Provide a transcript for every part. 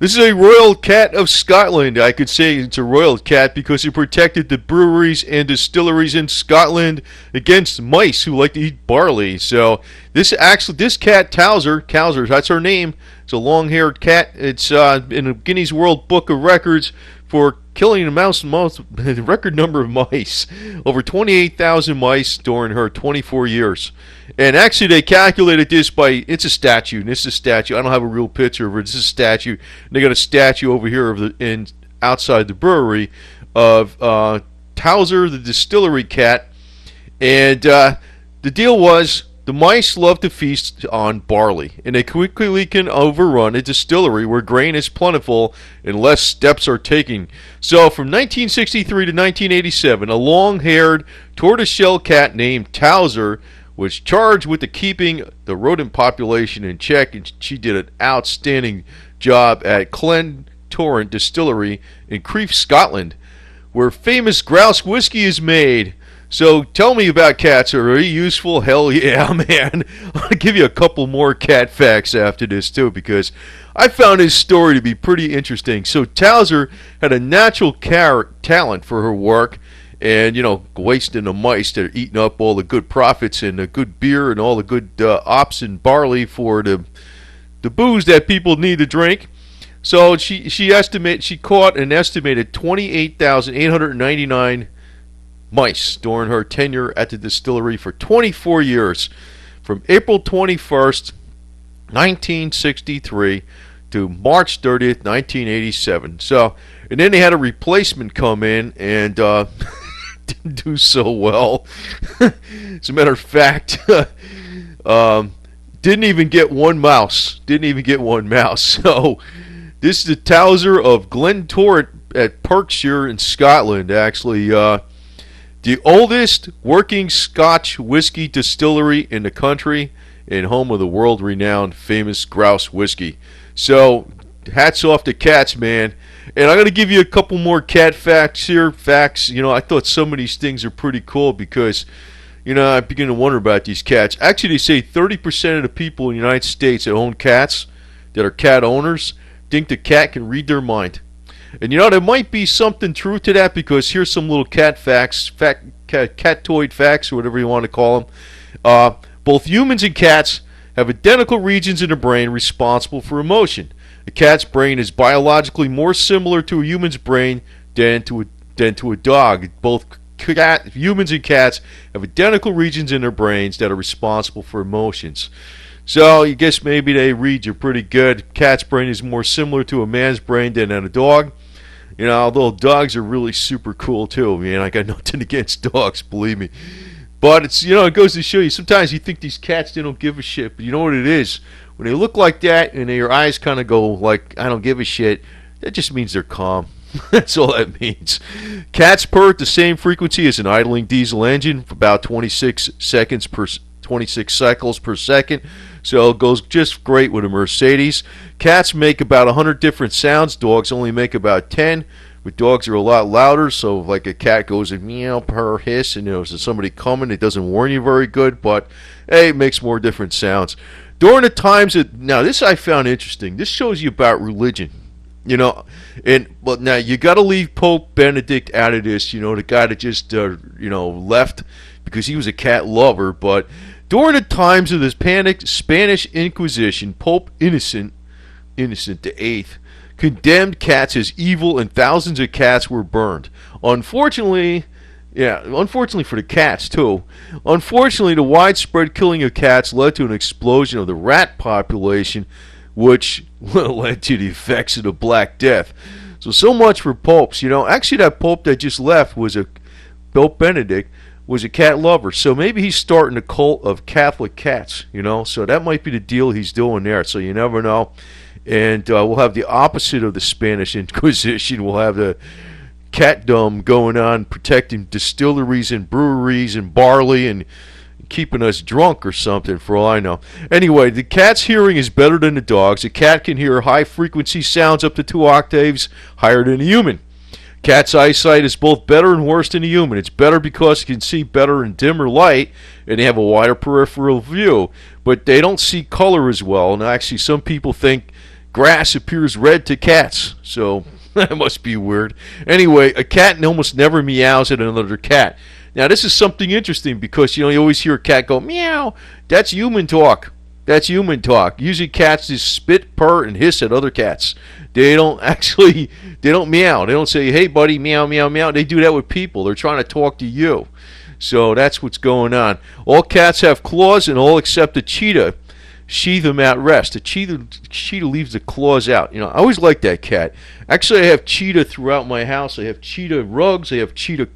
This is a royal cat of Scotland. I could say it's a royal cat because it protected the breweries and distilleries in Scotland against mice who like to eat barley. So this cat, Towser, that's her name. It's a long-haired cat. It's in the Guinness World Book of Records for killing the record number of mice. Over 28,000 mice during her 24 years. And actually, they calculated this by, it's a statue. And this is a statue. I don't have a real picture of it. It's a statue. And they got a statue over here outside the brewery of Towser the Distillery Cat. And the deal was, the mice love to feast on barley, and they quickly can overrun a distillery where grain is plentiful and less steps are taken. So from 1963 to 1987, a long-haired tortoiseshell cat named Towser was charged with keeping the rodent population in check, and she did an outstanding job at Glentorrent Distillery in Crieff, Scotland, where famous grouse whiskey is made. So tell me about cats. Are they useful? Hell yeah, man. I'll give you a couple more cat facts after this too, because I found this story to be pretty interesting. So Towser had a natural talent for her work, and wasting the mice that are eating up all the good profits and the good beer and all the good ops and barley for the booze that people need to drink. So she caught an estimated 28,899 mice during her tenure at the distillery for 24 years, from April 21st, 1963 to March 30th, 1987. So, and then they had a replacement come in and didn't do so well. As a matter of fact, didn't even get one mouse. So, this is the Towser of Glentorrent at Perthshire in Scotland, actually. The oldest working Scotch whiskey distillery in the country and home of the world-renowned famous grouse whiskey. So, hats off to cats, man. And I'm going to give you a couple more cat facts here. I thought some of these things are pretty cool because, I begin to wonder about these cats. Actually, they say 30% of the people in the United States that own cats, that are cat owners, think the cat can read their mind. And there might be something true to that, because here's some little cat facts, catoid facts, or whatever you want to call them. Both humans and cats have identical regions in the brain responsible for emotion. A cat's brain is biologically more similar to a human's brain than to a dog. Both humans and cats have identical regions in their brains that are responsible for emotions. So you guess maybe they read you pretty good. Cat's brain is more similar to a man's brain than a dog. Although dogs are really super cool too, man. I got nothing against dogs, believe me. But it's, it goes to show you, sometimes you think these cats, they don't give a shit. But you know what it is? When they look like that and your eyes kind of go like, I don't give a shit, that just means they're calm. That's all that means. Cats purr at the same frequency as an idling diesel engine, about 26 cycles per second. So it goes just great with a Mercedes. Cats make about 100 different sounds. Dogs only make about 10. But dogs are a lot louder, so like a cat goes and meow, purr, hiss, and there's somebody coming, it doesn't warn you very good, but hey, it makes more different sounds. During the times now this I found interesting. This shows you about religion. Now you got to leave Pope Benedict out of this. The guy that just left because he was a cat lover. But during the times of the Spanish Inquisition, Pope Innocent the Eighth condemned cats as evil, and thousands of cats were burned. Unfortunately for the cats too. Unfortunately, the widespread killing of cats led to an explosion of the rat population, which led to the effects of the Black Death. So much for popes. Actually that pope that just left Pope Benedict was a cat lover. So maybe he's starting a cult of Catholic cats, So that might be the deal he's doing there. So you never know. And we'll have the opposite of the Spanish Inquisition. We'll have the catdom going on, protecting distilleries and breweries and barley and keeping us drunk or something, for all I know. Anyway, the cat's hearing is better than the dog's. A cat can hear high-frequency sounds up to 2 octaves higher than a human. Cat's eyesight is both better and worse than a human. It's better because it can see better in dimmer light, and they have a wider peripheral view, but they don't see color as well. And actually, some people think grass appears red to cats. So that must be weird. Anyway, a cat almost never meows at another cat. Now this is something interesting because you always hear a cat go meow. That's human talk. That's human talk. Usually cats just spit, purr, and hiss at other cats. They don't meow. They don't say, hey buddy, meow, meow, meow. They do that with people. They're trying to talk to you. So that's what's going on. All cats have claws, and all except the cheetah sheath them at rest. The cheetah leaves the claws out. I always like that cat. Actually, I have cheetah throughout my house. I have cheetah rugs. I have cheetah,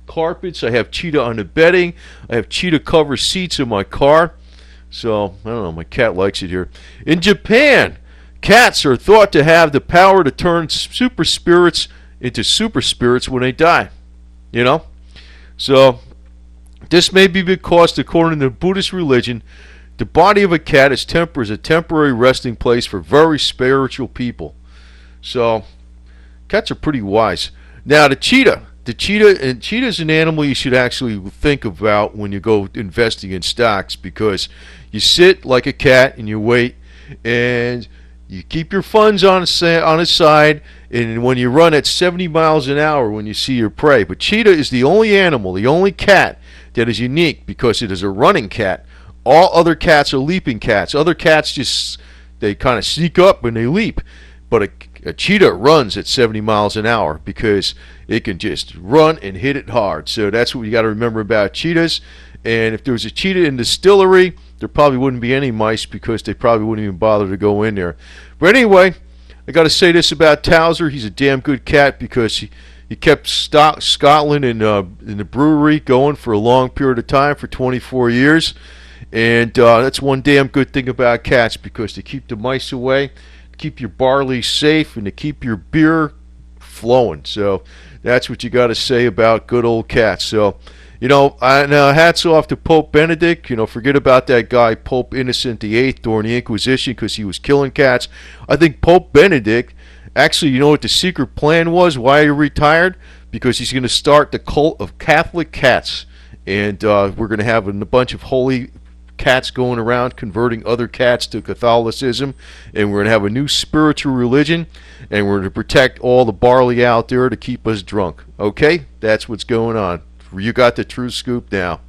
carpets. I have cheetah on the bedding. I have cheetah cover seats in my car. So, I don't know, my cat likes it here. In Japan, cats are thought to have the power to turn super spirits into super spirits when they die. So, this may be because, according to the Buddhist religion, the body of a cat is a temporary resting place for very spiritual people. So, cats are pretty wise. Now, the cheetah is an animal you should actually think about when you go investing in stocks, because you sit like a cat and you wait, and you keep your funds on its side, and when you run at 70 miles an hour when you see your prey. But cheetah is the only animal, the only cat that is unique because it is a running cat. All other cats are leaping cats. Other cats they kind of sneak up and they leap. But a cheetah runs at 70 miles an hour because it can just run and hit it hard. So that's what you got to remember about cheetahs. And if there was a cheetah in the distillery, there probably wouldn't be any mice because they probably wouldn't even bother to go in there. But anyway, I got to say this about Towser. He's a damn good cat because he kept Scotland in the brewery going for a long period of time, for 24 years. And that's one damn good thing about cats, because they keep the mice away, keep your barley safe, and to keep your beer flowing. So that's what you got to say about good old cats. So, now hats off to Pope Benedict. Forget about that guy Pope Innocent VIII during the Inquisition, because he was killing cats. I think Pope Benedict, actually, you know what the secret plan was, why he retired? Because he's going to start the cult of Catholic cats. And we're going to have a bunch of holy cats going around converting other cats to Catholicism, and we're going to have a new spiritual religion, and we're going to protect all the barley out there to keep us drunk. Okay? That's what's going on. You got the true scoop now.